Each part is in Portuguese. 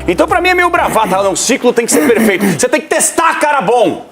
Então, pra mim, é meio bravata. Um ciclo tem que ser perfeito. Você tem que testar, cara bom.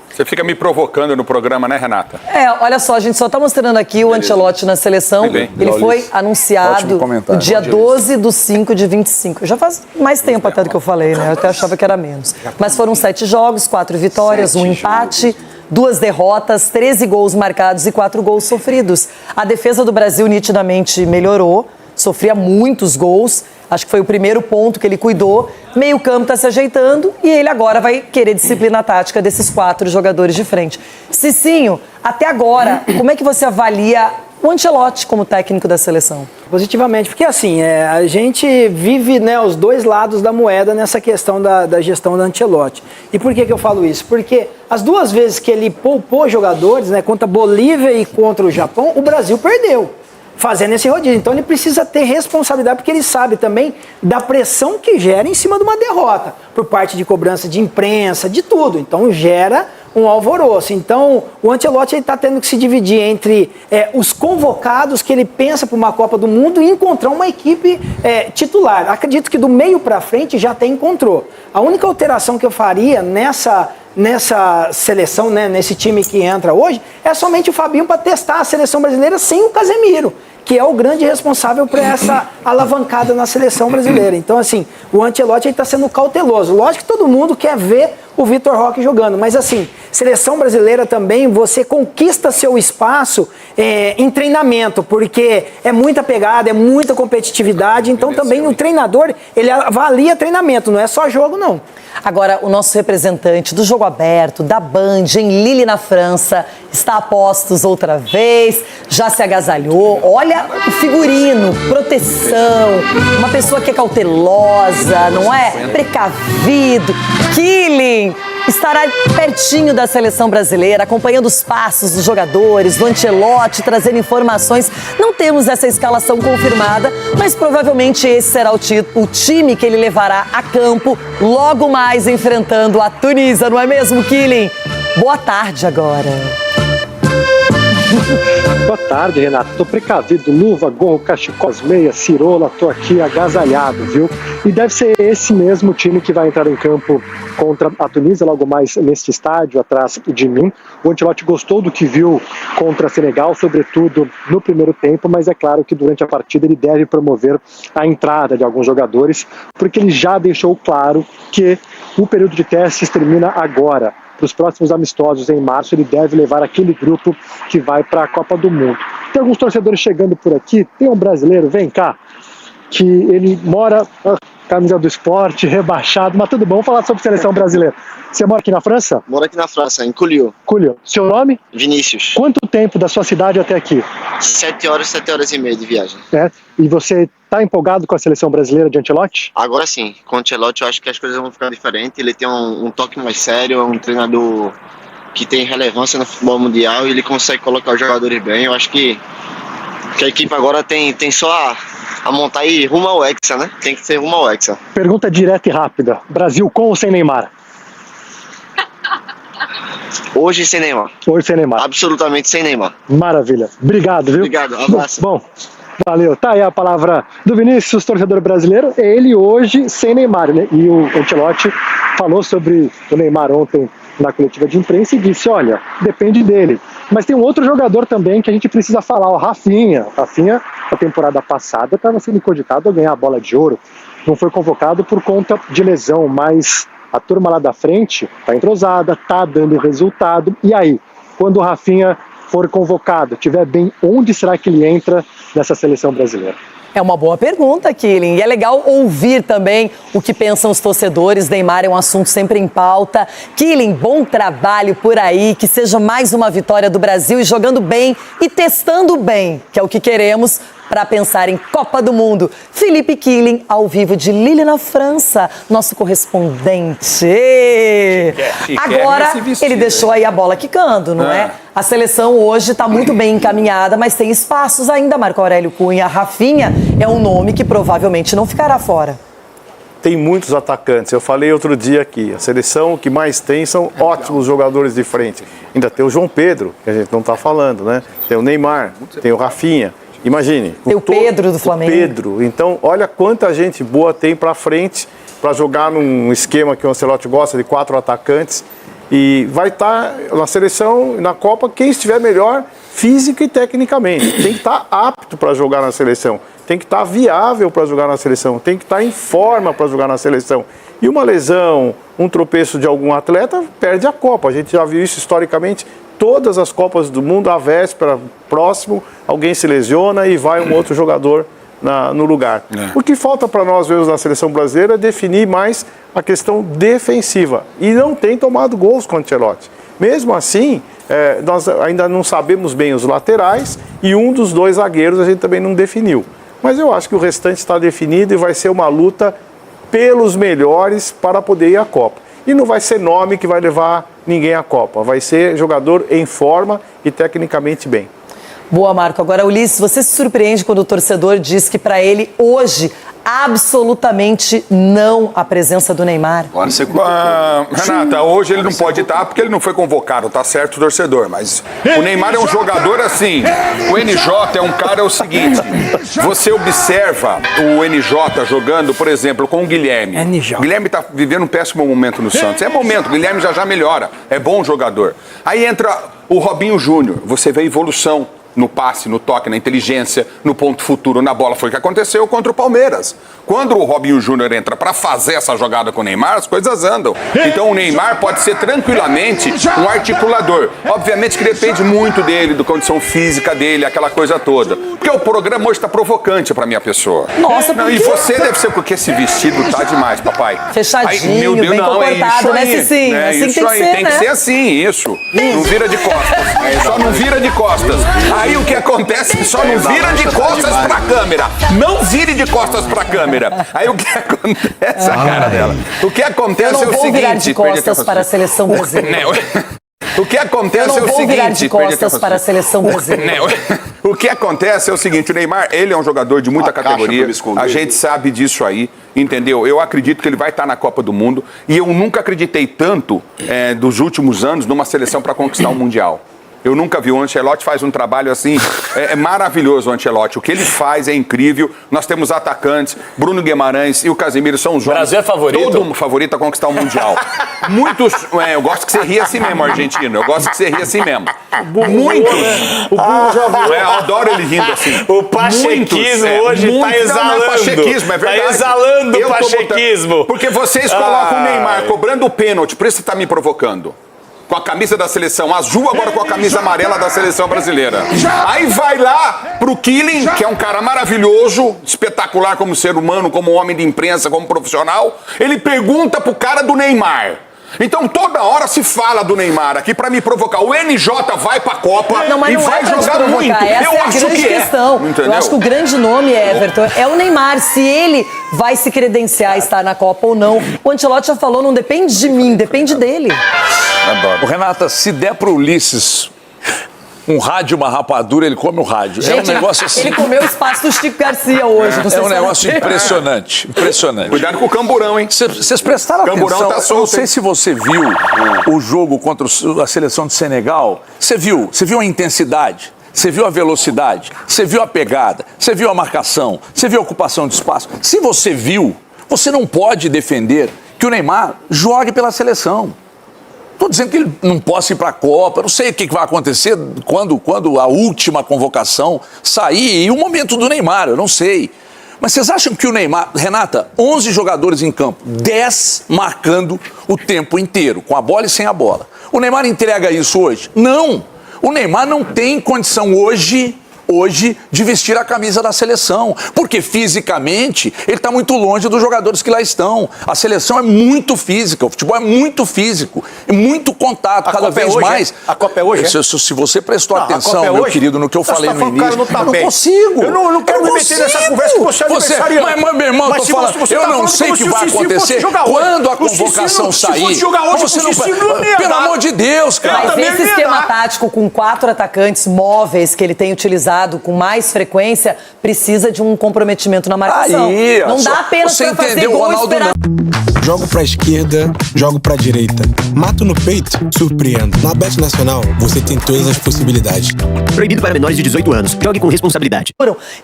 Você fica me provocando no programa, né, Renata? Olha só, a gente só está mostrando aqui o Ancelotti na seleção. Ele foi anunciado no dia 12/5/25. Já faz mais tempo até do que eu falei, né? Eu até achava que era menos. Mas foram 7 jogos, 4 vitórias, 1 empate, 2 derrotas, 13 gols marcados e 4 gols sofridos. A defesa do Brasil nitidamente melhorou, sofria muitos gols. Acho que foi o primeiro ponto que ele cuidou. Meio campo está se ajeitando e ele agora vai querer disciplina tática desses 4 jogadores de frente. Cicinho, até agora, como é que você avalia o Ancelotti como técnico da seleção? Positivamente, porque assim, a gente vive, né, os dois lados da moeda nessa questão da gestão da Ancelotti. E por que eu falo isso? Porque as 2 vezes que ele poupou jogadores, né, contra a Bolívia e contra o Japão, o Brasil perdeu fazendo esse rodízio. Então ele precisa ter responsabilidade, porque ele sabe também da pressão que gera em cima de uma derrota, por parte de cobrança de imprensa, de tudo. Então gera um alvoroço. Então o Ancelotti está tendo que se dividir entre os convocados que ele pensa para uma Copa do Mundo e encontrar uma equipe titular. Acredito que do meio para frente já até encontrou. A única alteração que eu faria nessa seleção, né, nesse time que entra hoje, é somente o Fabinho para testar a seleção brasileira sem o Casemiro, que é o grande responsável por essa alavancada na seleção brasileira. Então, assim, o Ancelotti está sendo cauteloso. Lógico que todo mundo quer ver o Vitor Roque jogando, mas assim, seleção brasileira também, você conquista seu espaço em treinamento, porque é muita pegada, é muita competitividade, então também o treinador, ele avalia treinamento, não é só jogo, não. Agora, o nosso representante do Jogo Aberto, da Band, em Lille, na França, está a postos outra vez, já se agasalhou. Olha o figurino, proteção, uma pessoa que é cautelosa, não é? Precavido. Kylian estará pertinho da seleção brasileira, acompanhando os passos dos jogadores, do Ancelotti, trazendo informações. Não temos essa escalação confirmada, mas provavelmente esse será o time que ele levará a campo logo mais enfrentando a Tunísia, não é mesmo, Kylian? Boa tarde agora. Boa tarde, Renato. Tô precavido, luva, gorro, cachecol, meias, cirola, tô aqui agasalhado, viu? E deve ser esse mesmo time que vai entrar em campo contra a Tunísia, logo mais neste estádio, atrás de mim. O Ancelotti gostou do que viu contra a Senegal, sobretudo no primeiro tempo, mas é claro que durante a partida ele deve promover a entrada de alguns jogadores, porque ele já deixou claro que o período de testes termina agora. Para os próximos amistosos em março, ele deve levar aquele grupo que vai para a Copa do Mundo. Tem alguns torcedores chegando por aqui, tem um brasileiro, vem cá, que ele mora, camisa do esporte, rebaixado, mas tudo bom, vamos falar sobre seleção brasileira. Você mora aqui na França? Moro aqui na França, em Culiu. Culiu. Seu nome? Vinícius. Quanto tempo da sua cidade até aqui? 7 horas e meia de viagem. E você está empolgado com a seleção brasileira de Ancelotti? Agora sim, com o Ancelotti eu acho que as coisas vão ficar diferentes. Ele tem um toque mais sério, é um treinador que tem relevância no futebol mundial e ele consegue colocar os jogadores bem. Eu acho que a equipe agora tem só a montar e rumo ao Hexa, né? Tem que ser rumo ao Hexa. Pergunta direta e rápida. Brasil com ou sem Neymar? Hoje sem Neymar. Hoje sem Neymar. Absolutamente sem Neymar. Maravilha. Obrigado, viu? Obrigado, abraço. Bom, valeu. Tá aí a palavra do Vinícius, torcedor brasileiro. É ele hoje sem Neymar, né? E o Ancelotti falou sobre o Neymar ontem na coletiva de imprensa e disse, olha, depende dele. Mas tem um outro jogador também que a gente precisa falar, o Rafinha. Rafinha, na temporada passada, estava sendo cogitado a ganhar a bola de ouro. Não foi convocado por conta de lesão, mas a turma lá da frente está entrosada, está dando resultado. E aí, quando o Rafinha for convocado, estiver bem, onde será que ele entra nessa seleção brasileira? É uma boa pergunta, Kylian. E é legal ouvir também o que pensam os torcedores. Neymar é um assunto sempre em pauta. Kylian, bom trabalho por aí. Que seja mais uma vitória do Brasil e jogando bem e testando bem, que é o que queremos para pensar em Copa do Mundo. Felipe Kylian, ao vivo de Lille, na França, nosso correspondente. Agora, ele deixou aí a bola quicando, não é? A seleção hoje está muito bem encaminhada, mas tem espaços ainda, Marco Aurélio Cunha. Rafinha é um nome que provavelmente não ficará fora. Tem muitos atacantes. Eu falei outro dia aqui, a seleção que mais tem são ótimos jogadores de frente. Ainda tem o João Pedro, que a gente não está falando, né? Tem o Neymar, tem o Rafinha. Imagine. Tem o Pedro do Flamengo. Pedro. Então, olha quanta gente boa tem para frente para jogar num esquema que o Ancelotti gosta, de 4 atacantes. E vai estar na seleção, na Copa, quem estiver melhor física e tecnicamente. Tem que estar apto para jogar na seleção. Tem que estar viável para jogar na seleção. Tem que estar em forma para jogar na seleção. E uma lesão, um tropeço de algum atleta, perde a Copa. A gente já viu isso historicamente. Todas as Copas do Mundo, à véspera, próximo, alguém se lesiona e vai um outro jogador no lugar. O que falta para nós mesmos na seleção brasileira é definir mais a questão defensiva. E não tem tomado gols com o Ancelotti. Mesmo assim, nós ainda não sabemos bem os laterais e um dos 2 zagueiros a gente também não definiu. Mas eu acho que o restante está definido e vai ser uma luta pelos melhores para poder ir à Copa. E não vai ser nome que vai levar ninguém à Copa. Vai ser jogador em forma e tecnicamente bem. Boa, Marco. Agora, Ulisses, você se surpreende quando o torcedor diz que para ele, hoje, absolutamente não a presença do Neymar? Agora você Renata, hoje ele não pode estar porque ele não foi convocado, tá certo o torcedor, mas o Neymar é um jogador assim, o NJ é um cara, é o seguinte, você observa o NJ jogando, por exemplo, com o Guilherme. O Guilherme tá vivendo um péssimo momento no Santos, o Guilherme já melhora, é bom jogador. Aí entra o Robinho Júnior, você vê a evolução no passe, no toque, na inteligência, no ponto futuro, na bola. Foi o que aconteceu contra o Palmeiras. Quando o Robinho Júnior entra para fazer essa jogada com o Neymar, as coisas andam. Então o Neymar pode ser tranquilamente um articulador. Obviamente que depende muito dele, da condição física dele, aquela coisa toda. Porque o programa hoje está provocante para minha pessoa. Nossa, por quê? E você deve ser porque esse vestido tá demais, papai. Fechadinho, meu Deus, bem não, comportado, né, Cicinho? É assim isso tem que aí, ser, tem né? que ser assim, isso. Não vira de costas. Só não vira de costas. Aí o que acontece, só não vira de costas pra câmera. Não vire de costas pra câmera. Aí o que acontece, a cara dela. O que acontece é o seguinte... Eu não vou virar de costas para a seleção brasileira. O que acontece é o seguinte... Eu não vou virar de costas para a seleção brasileira. O que acontece é o seguinte, o Neymar, ele é um jogador de muita categoria, a gente sabe disso aí, entendeu? Eu acredito que ele vai estar na Copa do Mundo e eu nunca acreditei tanto, dos últimos anos, numa seleção para conquistar o Mundial. Eu nunca vi. O Ancelotti faz um trabalho assim, é maravilhoso o Ancelotti. O que ele faz é incrível. Nós temos atacantes, Bruno Guimarães e o Casemiro são os Brasil é favorito? Todo mundo favorito a conquistar o Mundial. Muitos, eu gosto que você ria assim mesmo, argentino. Eu gosto que você ria assim mesmo. Muitos. O burro já viu. Eu adoro ele rindo assim. O pachequismo hoje tá exalando. Não é pachequismo, é verdade. Tá exalando o pachequismo. Porque vocês colocam o Neymar cobrando o pênalti, por isso você tá me provocando. Com a camisa da seleção azul, agora com a camisa amarela da seleção brasileira. Aí vai lá pro Killing, que é um cara maravilhoso, espetacular como ser humano, como homem de imprensa, como profissional. Ele pergunta pro cara do Neymar. Então toda hora se fala do Neymar aqui pra me provocar. O NJ vai pra Copa e vai jogar muito. Essa Eu é a acho grande que questão. Eu acho que o grande nome, Everton, é o Neymar. Se ele vai se credenciar a estar na Copa ou não. O Ancelotti já falou, não depende de mim, depende dele. Adoro. Renata, se der pro Ulisses um rádio, uma rapadura, ele come o rádio. Gente, é um negócio assim. Ele comeu o espaço do Chico Garcia hoje. É um negócio impressionante. Impressionante. Cuidado com o camburão, hein? Vocês prestaram Camburão atenção? tá solto, Eu não sei hein? se você viu o jogo contra a seleção de Senegal. Você viu a intensidade? Você viu a velocidade? Você viu a pegada? Você viu a marcação? Você viu a ocupação de espaço? Se você viu, você não pode defender que o Neymar jogue pela seleção. Estou dizendo que ele não possa ir para a Copa, não sei o que vai acontecer quando a última convocação sair e o momento do Neymar, eu não sei. Mas vocês acham que o Neymar... Renata, 11 jogadores em campo, 10 marcando o tempo inteiro, com a bola e sem a bola. O Neymar entrega isso hoje? Não! O Neymar não tem condição hoje de vestir a camisa da seleção, porque fisicamente ele está muito longe dos jogadores que lá estão. A seleção é muito física, o futebol é muito físico, é muito contato, cada vez mais. A Copa é hoje? Se você prestou atenção, meu querido, no que eu falei no início, eu não consigo. Eu não quero me meter nessa conversa com você, aniversariante. Mas, meu irmão, eu tô falando, eu não sei o que vai acontecer quando a convocação sair. Pelo amor de Deus, cara. Mas esse esquema tático com 4 atacantes móveis que ele tem utilizado utilizado com mais frequência, precisa de um comprometimento na marcação. Aí, não dá apenas você pra fazer entendeu, gol e Ronaldo, esperar. Jogo pra esquerda, jogo pra direita. Mato no peito, surpreendo. Na Bet Nacional, você tem todas as possibilidades. Proibido para menores de 18 anos. Jogue com responsabilidade.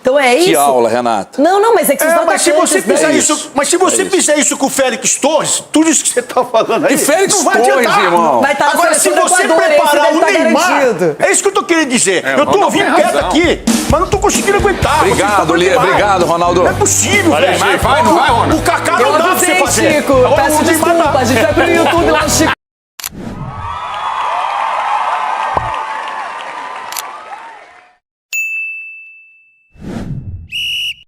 Então é isso. Que aula, Renata. Não, mas é que Mas se você fizer né? isso, mas se você fizer isso com o Félix Torres, tudo isso que você tá falando aí, E Félix não vai Torres, adiantar. irmão. Vai estar na Agora, se seleção do você Equador, preparar esse o deve tá Neymar, garantido. é isso que eu tô querendo dizer. Eu tô Ronaldo ouvindo tem quieto razão. aqui, mas não tô conseguindo aguentar. Vocês Obrigado, estão Lia. demais. Obrigado, Ronaldo. Não é possível, Olha, velho. vai, não vai, Ronaldo? O Kaká Eu não dá pra você avisei, fazer. Chico. O Peço Neymar dá. desculpa. A gente vai pro YouTube lá, Chico.